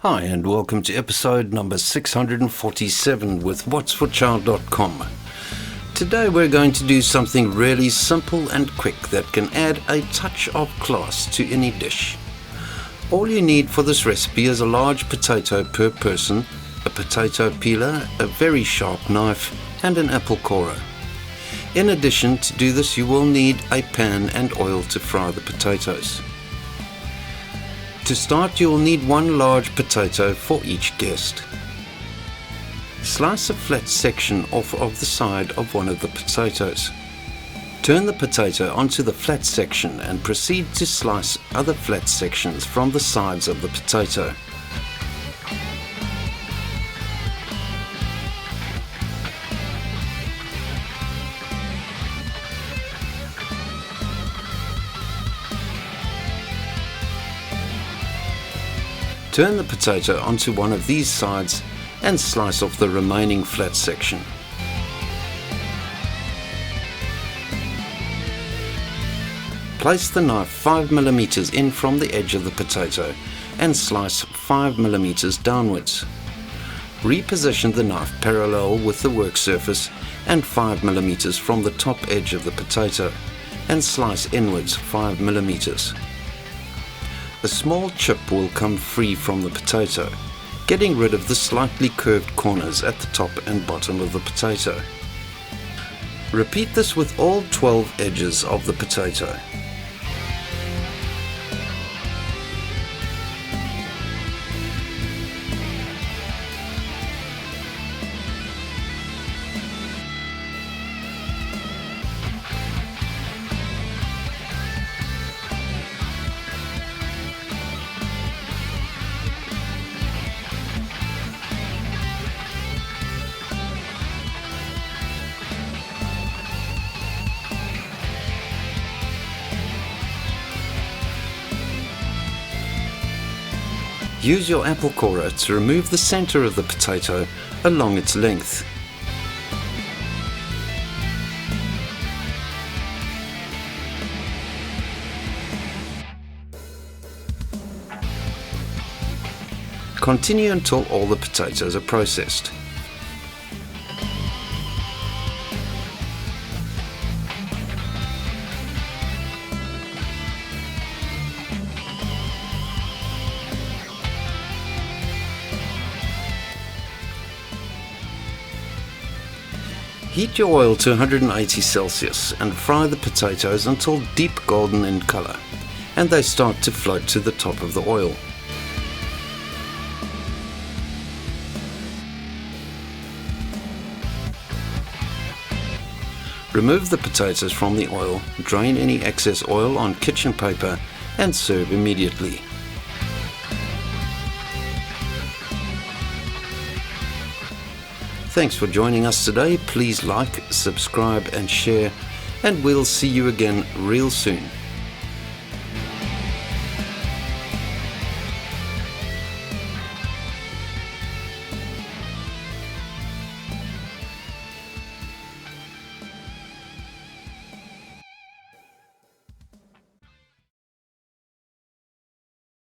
Hi and welcome to episode number 647 with whatsforchild.com. Today we're going to do something really simple and quick that can add a touch of class to any dish. All you need for this recipe is a large potato per person, a potato peeler, a very sharp knife and an apple corer. In addition, to do this you will need a pan and oil to fry the potatoes. To start, you will need one large potato for each guest. Slice a flat section off of the side of one of the potatoes. Turn the potato onto the flat section and proceed to slice other flat sections from the sides of the potato. Turn the potato onto one of these sides and slice off the remaining flat section. Place the knife 5mm in from the edge of the potato and slice 5mm downwards. Reposition the knife parallel with the work surface and 5mm from the top edge of the potato and slice inwards 5mm. A small chip will come free from the potato, getting rid of the slightly curved corners at the top and bottom of the potato. Repeat this with all 12 edges of the potato. Use your apple corer to remove the center of the potato along its length. Continue until all the potatoes are processed. Heat your oil to 180 Celsius and fry the potatoes until deep golden in color and they start to float to the top of the oil. Remove the potatoes from the oil, drain any excess oil on kitchen paper and serve immediately. Thanks for joining us today. Please like, subscribe and share, and we'll see you again real soon.